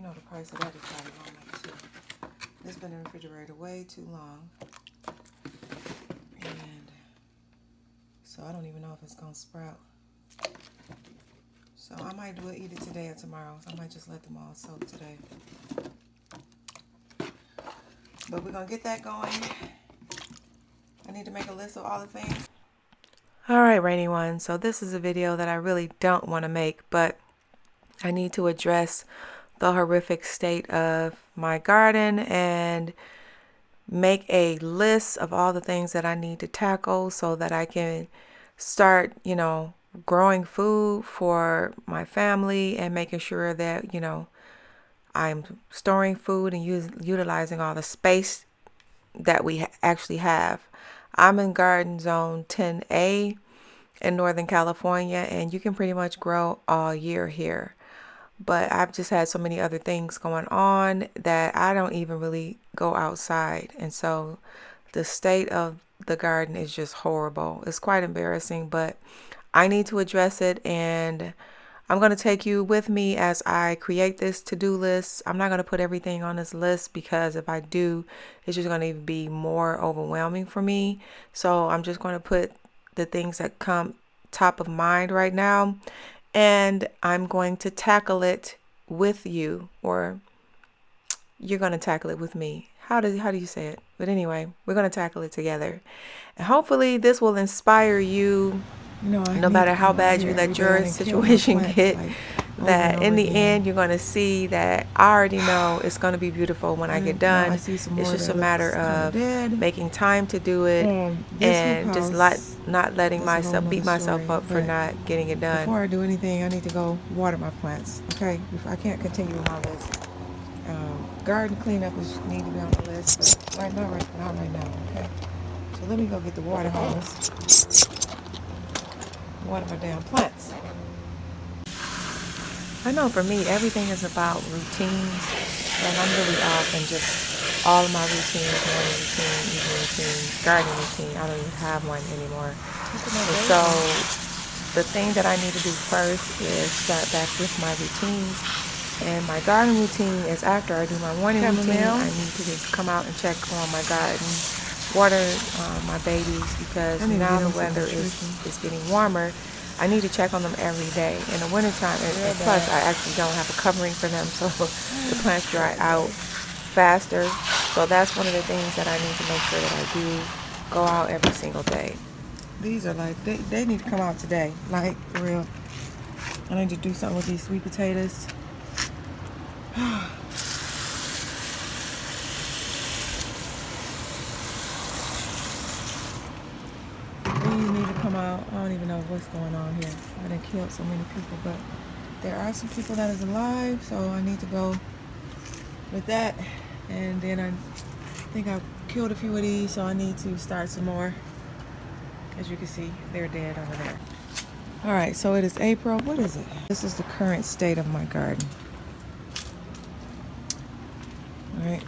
know the price of that is probably going up too. It's been in the refrigerator way too long. And so I don't even know if it's going to sprout. So I might do it either today or tomorrow. So I might just let them all soak today. But we're going to get that going. I need to make a list of all the things. All right, Rainy One. So this is a video that I really don't want to make, but I need to address the horrific state of my garden and make a list of all the things that I need to tackle so that I can start, growing food for my family and making sure that, I'm storing food and utilizing all the space that we actually have. I'm in Garden Zone 10A in Northern California, and you can pretty much grow all year here. But I've just had so many other things going on that I don't even really go outside. And so the state of the garden is just horrible. It's quite embarrassing, but I need to address it, and I'm going to take you with me as I create this to-do list. I'm not going to put everything on this list because if I do, it's just going to be more overwhelming for me. So I'm just going to put the things that come top of mind right now, and I'm going to tackle it with you, or you're going to tackle it with me. How do you say it? But anyway, we're going to tackle it together. And hopefully this will inspire you. No matter how bad you let your situation get, that in the end you're going to see that I already know it's going to be beautiful when I get done. It's just a matter of making time to do it and just not letting myself beat myself up for not getting it done. Before I do anything, I need to go water my plants. Okay, I can't continue with my list. Garden cleanup need to be on the list, but not right now. Okay, so let me go get the water hose. Water my damn plants. I know for me, everything is about routines, and I'm really off in just all of my routines, morning routine, evening routine, garden routine. I don't even have one anymore. And so the thing that I need to do first is start back with my routines. And my garden routine is after I do my morning routine. I need to just come out and check on my garden, water my babies, because now the weather is getting warmer. I need to check on them every day. In the wintertime, and plus I actually don't have a covering for them, so the plants dry out faster. So that's one of the things that I need to make sure that I do go out every single day. These are like, they need to come out today, like for real. I need to do something with these sweet potatoes. These need to come out. I don't even know what's going on here. I done killed so many people, but there are some people that is alive, so I need to go with that. And then I think I've killed a few of these, so I need to start some more. As you can see, they're dead over there. All right, so it is April. What is it? This is the current state of my garden. All right.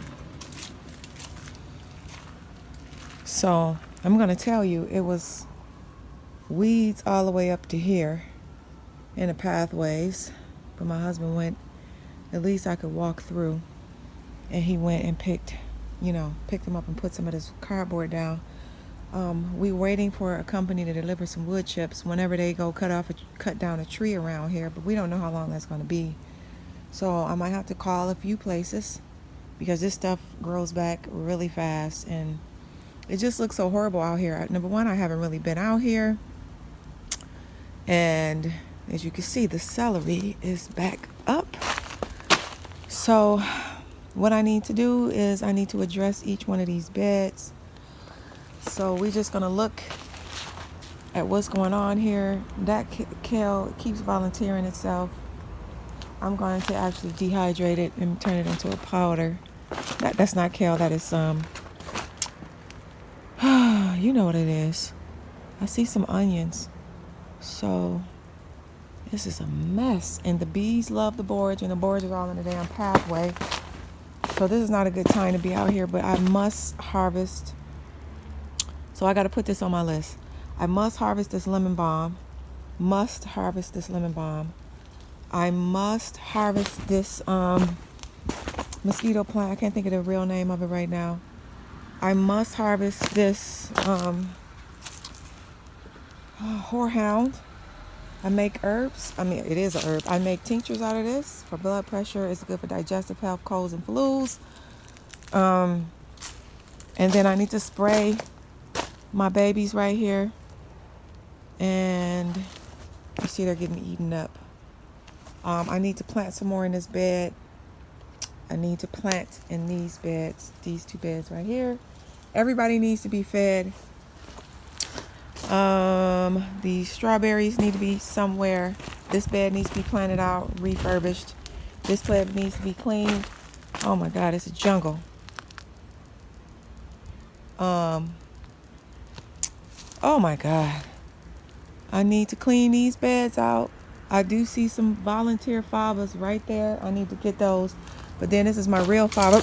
So I'm going to tell you, it was weeds all the way up to here in the pathways. But my husband went, at least I could walk through. And he went and picked them up and put some of this cardboard down. We waiting for a company to deliver some wood chips whenever they go cut down a tree around here. But we don't know how long that's going to be. So I might have to call a few places, because this stuff grows back really fast, and it just looks so horrible out here. Number one, I haven't really been out here, and as you can see, the celery is back up. So what I need to do is I need to address each one of these beds. So we're just going to look at what's going on here. That kale keeps volunteering itself. I'm going to actually dehydrate it and turn it into a powder. That's not kale, that is you know what it is. I see some onions. So this is a mess. And the bees love the borage, and the borage is all in the damn pathway. So this is not a good time to be out here, but I must harvest. So I got to put this on my list. I must harvest this lemon balm. I must harvest this mosquito plant. I can't think of the real name of it right now. I must harvest this horehound. I make herbs. I mean, it is a herb. I make tinctures out of this for blood pressure. It's good for digestive health, colds, and flus. And then I need to spray my babies right here. And you see they're getting eaten up. I need to plant some more in this bed. I need to plant in these beds, these two beds right here. Everybody needs to be fed. The strawberries need to be somewhere. This bed needs to be planted out, refurbished. This bed needs to be cleaned. Oh my God, it's a jungle. Oh my God. I need to clean these beds out. I do see some volunteer fibers right there. I need to get those. But then this is my real fiber.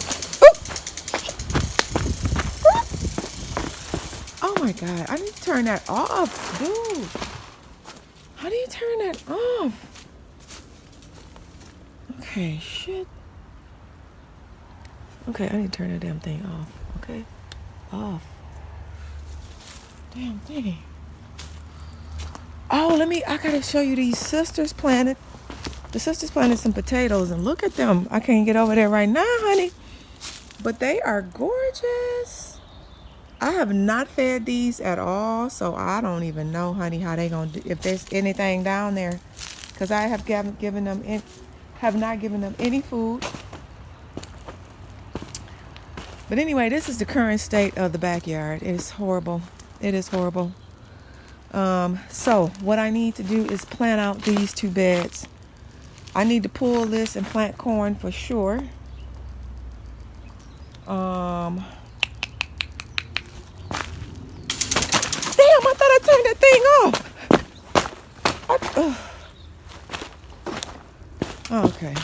Oh my God, I need to turn that off, dude. How do you turn that off? Okay, shit. Okay, I need to turn that damn thing off. Okay, off. Damn thing. Oh, I gotta show you these sisters planted. The sisters planted some potatoes and look at them. I can't get over there right now, honey. But they are gorgeous. I have not fed these at all, so I don't even know, honey, how they gonna do, if there's anything down there, because I have not given them any food. But anyway, this is the current state of the backyard. It is horrible. It is horrible. So what I need to do is plant out these two beds. I need to pull this and plant corn for sure. Damn, I thought I turned that thing off. Okay.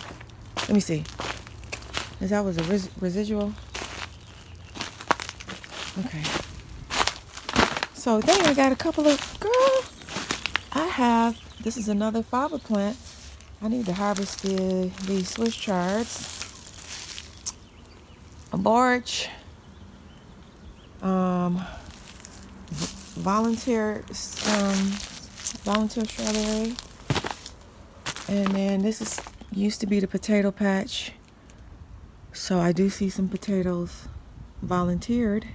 Let me see. That was a residual. Okay. So then I got a couple of, this is another fiber plant. I need to harvest these Swiss chards. A borage. Volunteer strawberry. And then this used to be the potato patch. So I do see some potatoes volunteered.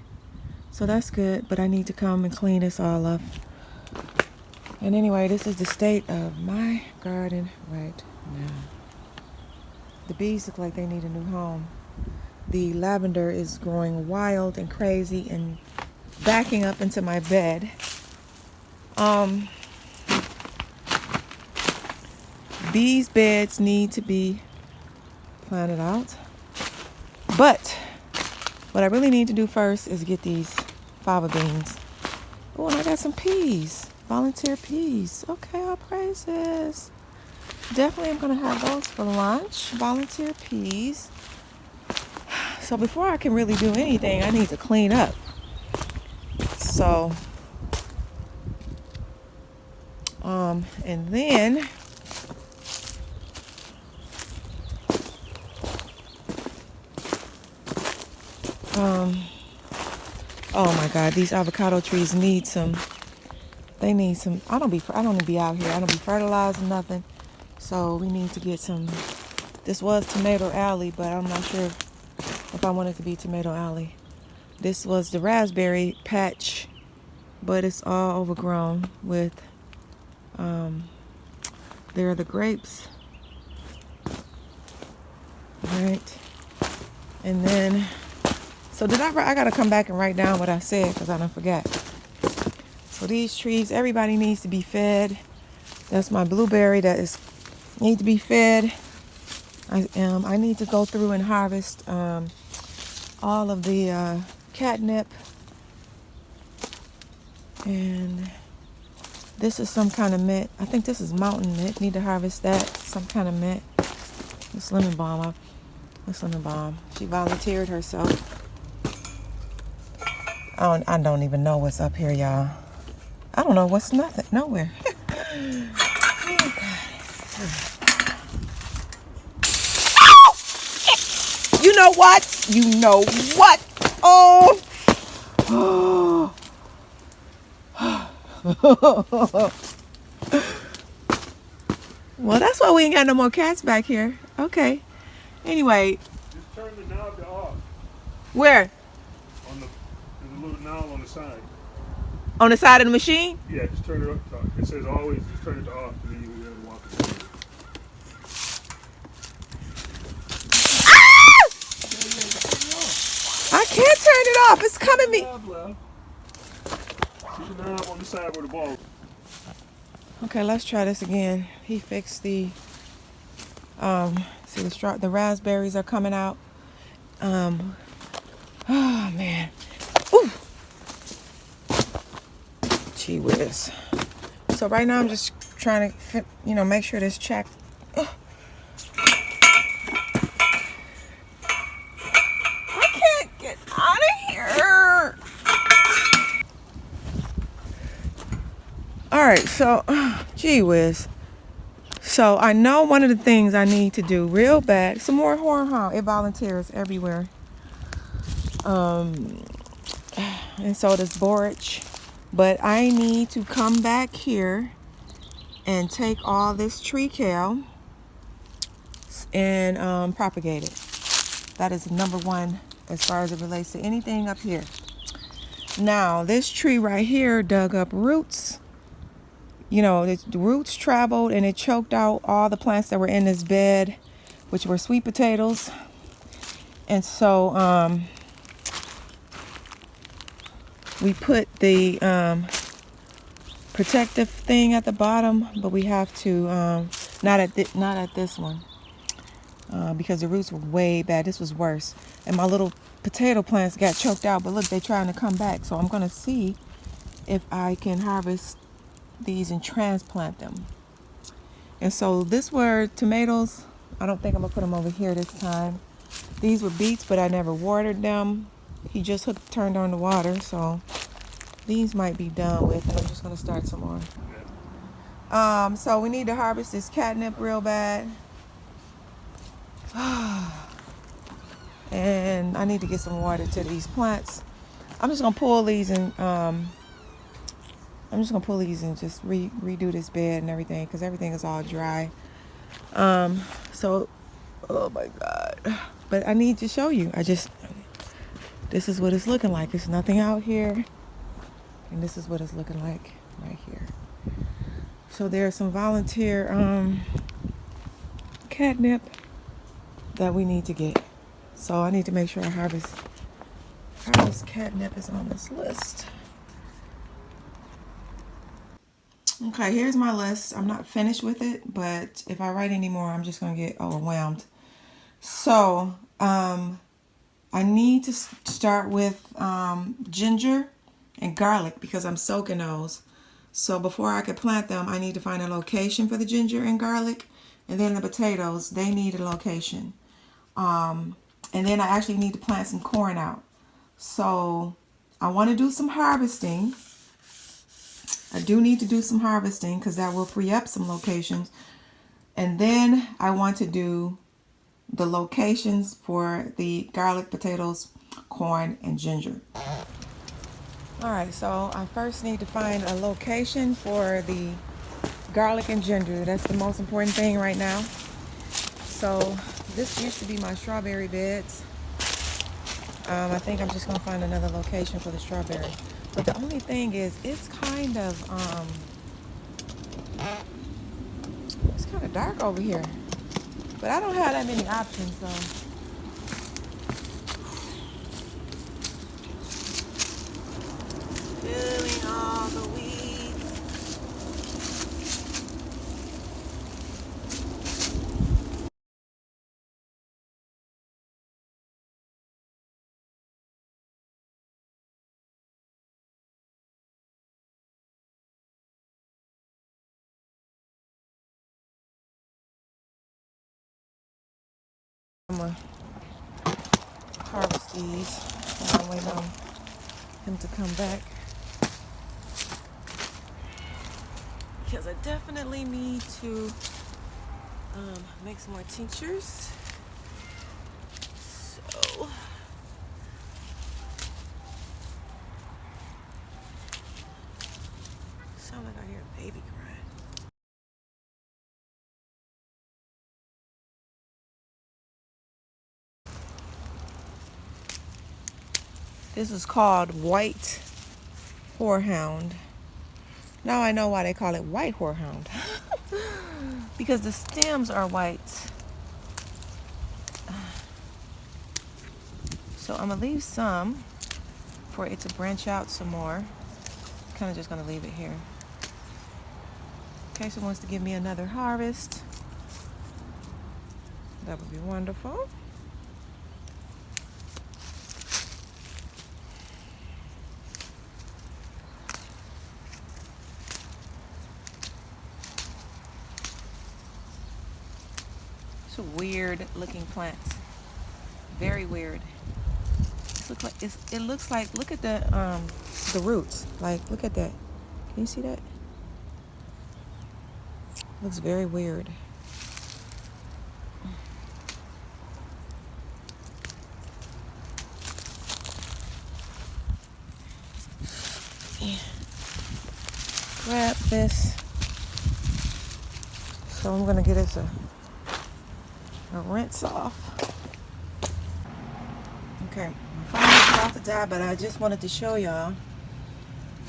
So that's good, but I need to come and clean this all up. And anyway, this is the state of my garden right now. The bees look like they need a new home. The lavender is growing wild and crazy and backing up into my bed. These beds need to be planted out. But what I really need to do first is get these fava beans. Oh, and I got some peas. Volunteer peas. Okay, all praises. Definitely I'm going to have those for lunch. Volunteer peas. So before I can really do anything, I need to clean up. So, and then, oh my God, these avocado trees need some. They need some. I don't even be out here. I don't be fertilizing nothing. So we need to get some. This was Tomato Alley, but I'm not sure if I want it to be Tomato Alley. This was the raspberry patch, but it's all overgrown with. There are the grapes. Right. And then. So I gotta come back and write down what I said because I don't forget. So these trees, everybody needs to be fed. That's my blueberry that need to be fed. I need to go through and harvest all of the catnip. And this is some kind of mint. I think this is mountain mint. Need to harvest that. Some kind of mint. This lemon balm. She volunteered herself. I don't even know what's up here, y'all. I don't know what's nothing. Nowhere. Oh, God. You know what? You know what? Oh. Well, that's why we ain't got no more cats back here. Okay. Anyway. Just turn the knob to off. Where? There's a little knob on the side. On the side of the machine? Yeah, just turn it up. It says always just turn it to off, and then you will walk it. I can't turn it off. It's coming me. See the knob on the side where the ball. Okay, let's try this again. He fixed the see the raspberries are coming out. Oh man. Ooh. Gee whiz. So right now I'm just trying to, make sure this check. I can't get out of here. All right, so gee whiz. So I know one of the things I need to do real bad. Some more horehound. It volunteers everywhere. And so does borage. But I need to come back here and take all this tree kale and propagate it. That is number one as far as it relates to anything up here. Now, this tree right here dug up roots. The roots traveled and it choked out all the plants that were in this bed, which were sweet potatoes. And so we put the protective thing at the bottom, but we have to not at this one because the roots were way bad. This was worse, and my little potato plants got choked out. But look, they're trying to come back. So I'm gonna see if I can harvest these and transplant them. And so this were tomatoes. I don't think I'm gonna put them over here this time. These were beets, but I never watered them. He just turned on the water, so these might be done with, and I'm just gonna start some more. So we need to harvest this catnip real bad. And I need to get some water to these plants. I'm just gonna pull these and just redo this bed and everything, because everything is all dry. So, oh my God. But I need to show you. This is what it's looking like. There's nothing out here. And this is what it's looking like right here. So there's some volunteer catnip that we need to get. So I need to make sure I harvest catnip is on this list. Okay, here's my list. I'm not finished with it, but if I write any more, I'm just going to get overwhelmed. So I need to start with ginger and garlic because I'm soaking those. So before I could plant them, I need to find a location for the ginger and garlic. And then the potatoes, they need a location. And then I actually need to plant some corn out. So I want to do some harvesting. I do need to do some harvesting because that will free up some locations. And then I want to do the locations for the garlic, potatoes, corn, and ginger. All right, so I first need to find a location for the garlic and ginger. That's the most important thing right now. So this used to be my strawberry beds. I think I'm just gonna find another location for the strawberry. But the only thing is, it's kind of dark over here. But I don't have that many options, so. Filling all the weeds. I'm gonna harvest these while I'm waiting on him to come back. Because I definitely need to make some more tinctures. So Sound like I hear a baby crying. This is called white horehound. Now I know why they call it white horehound. Because the stems are white. So I'm gonna leave some for it to branch out some more. Kind of just gonna leave it here. In case it wants to give me another harvest. That would be wonderful. It's a weird looking plant. Very weird. It looks like, look at the roots. Like, look at that. Can you see that? Looks very weird. Yeah. Grab this. So I'm gonna get us a rinse off. Okay, my phone is about to die, but I just wanted to show y'all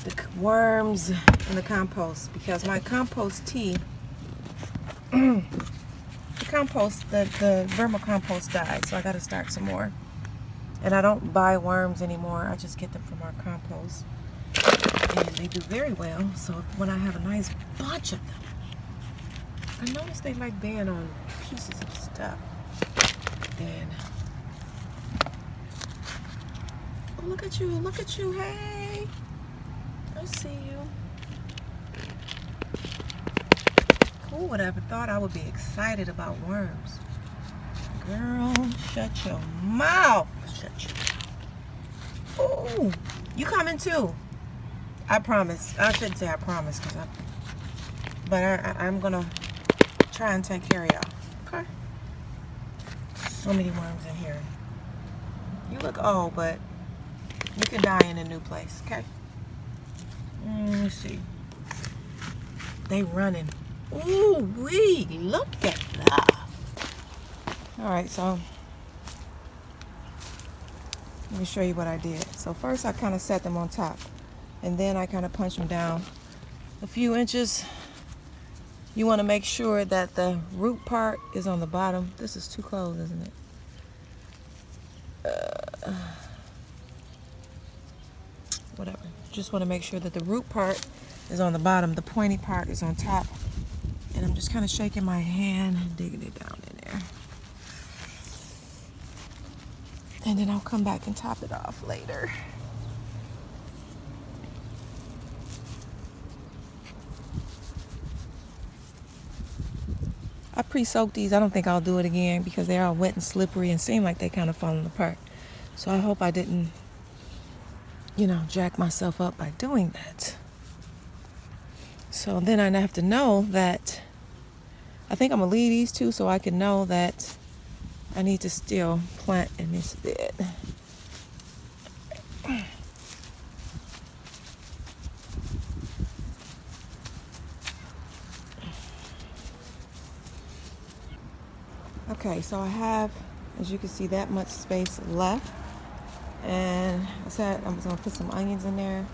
the worms in the compost, because my compost tea, the vermicompost died, so I got to start some more. And I don't buy worms anymore. I just get them from our compost, and they do very well. So when I have a nice bunch of them, I notice they like being on pieces of stuff. Then, oh, look at you, hey, I see you. Who would have thought I would be excited about worms? Girl, shut your mouth. Shut your mouth. Oh, you coming too? I promise. I shouldn't say I promise, but I'm gonna try and take care of y'all. Okay. So many worms in here. You look old, but you can die in a new place. Okay. Let me see. They running. Ooh wee! Look at that. All right, so let me show you what I did. So first I kind of set them on top, and then I kind of punch them down a few inches. You want to make sure that the root part is on the bottom. This is too close, isn't it? Whatever. Just want to make sure that the root part is on the bottom, the pointy part is on top. And I'm just kind of shaking my hand and digging it down in there. And then I'll come back and top it off later. I pre-soaked these. I don't think I'll do it again because they're all wet and slippery and seem like they're kind of falling apart. So I hope I didn't, jack myself up by doing that. So then I have to know that, I think I'm going to leave these two so I can know that I need to still plant in this bed. Okay, so I have, as you can see, that much space left. And I said I was going to put some onions in there.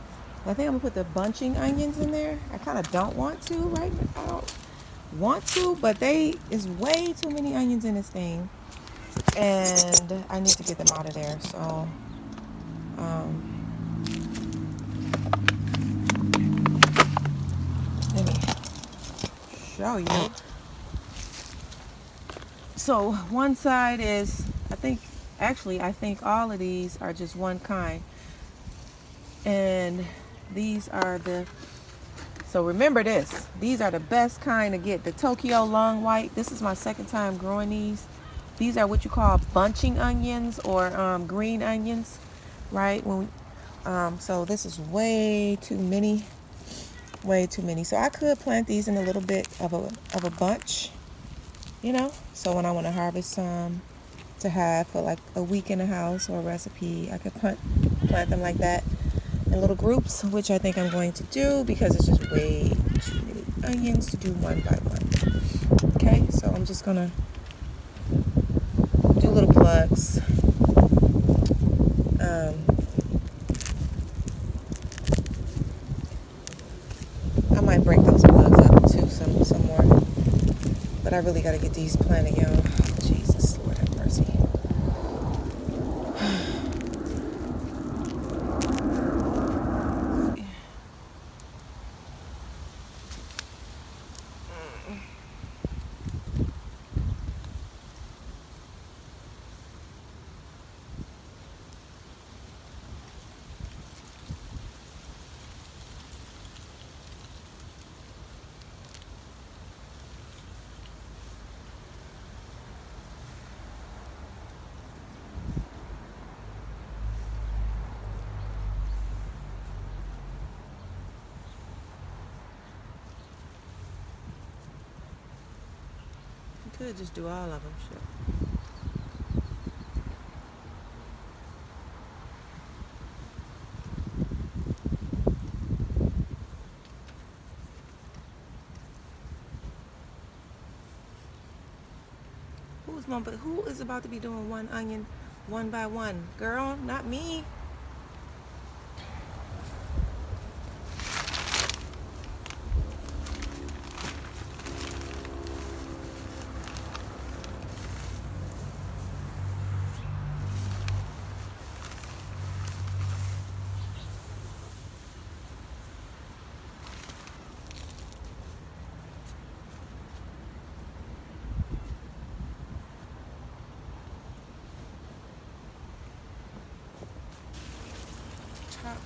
I think I'm going to put the bunching onions in there. I kind of don't want to right now. I don't want to, but is way too many onions in this thing. And I need to get them out of there. So, let me show you. So one side is, I think all of these are just one kind. And these are so remember this, these are the best kind to get. The Tokyo long white, this is my second time growing these. These are what you call bunching onions or green onions, right? So this is way too many. So I could plant these in a little bit of a bunch, so when I want to harvest some, to have for like a week in the house or a recipe. I could plant them like that in little groups, which I think I'm going to do because it's just way too many onions to do one by one. Okay, so I'm just gonna do little plugs. I might break those plugs up too some more, but I really gotta get these planted, y'all. Jesus, Lord have mercy. Could just do all of them. Shit. Who is about to be doing one onion one by one? Girl, not me.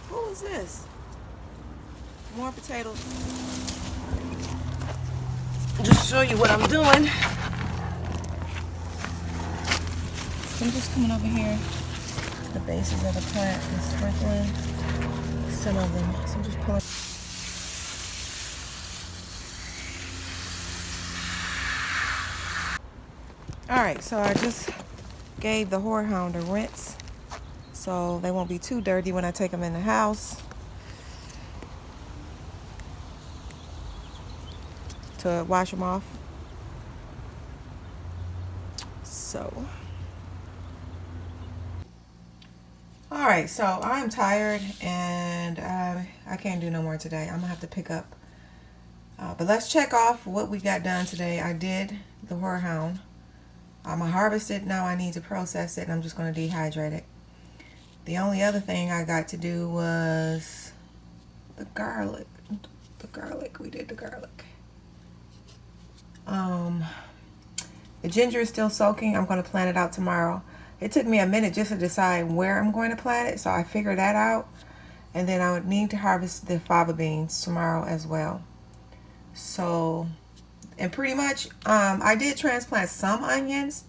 Who is this? More potatoes. Just show you what I'm doing. So I'm just coming over here to the bases of the plant and sprinkling some of them. So I'm just pulling. Alright, so I just gave the horehound a rinse so they won't be too dirty when I take them in the house to wash them off. So, alright, so I'm tired and I can't do no more today. I'm gonna have to pick up. But let's check off what we got done today. I did the horehound. I harvested. Now I need to process it and I'm just going to dehydrate it. The only other thing I got to do was the garlic. We did the garlic. The ginger is still soaking. I'm going to plant it out tomorrow. It took me a minute just to decide where I'm going to plant it, so I figured that out. And then I would need to harvest the fava beans tomorrow as well. So, and pretty much, I did transplant some onions.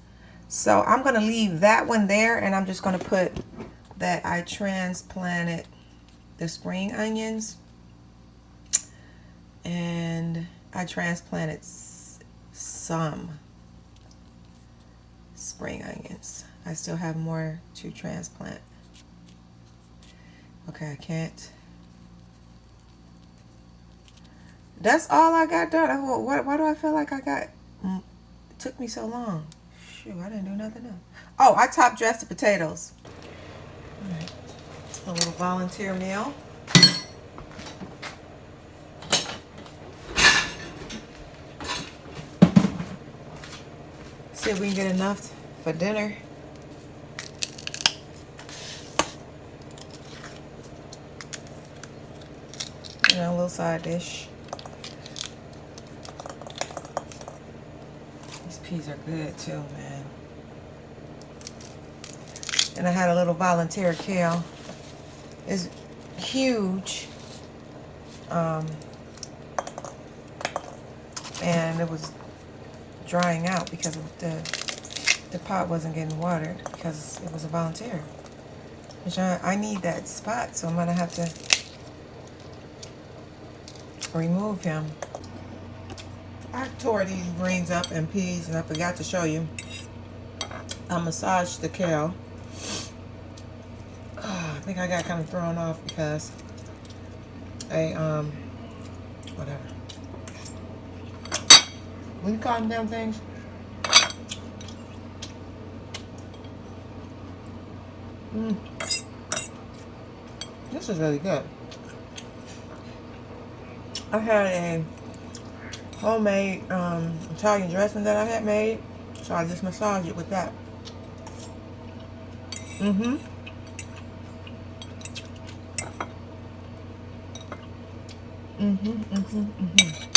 So I'm going to leave that one there, and I'm just going to put that I transplanted the spring onions. And I transplanted some spring onions. I still have more to transplant. Okay, I can't. That's all I got done. Why do I feel like I got... It took me so long. Shoot, I didn't do nothing else. Oh, I top dressed the potatoes. All right. A little volunteer meal. See if we can get enough for dinner. You know, a little side dish. These peas are good too, man. And I had a little volunteer kale. It's huge. And it was drying out because of the pot wasn't getting watered because it was a volunteer. Which I need that spot, so I'm gonna have to remove him. I tore these greens up and peas, and I forgot to show you. I massaged the kale. I think I got kind of thrown off because whatever. When you call them damn things? This is really good. I had a homemade Italian dressing that I had made, so I just massaged it with that. Mm-hmm. Mm-hmm.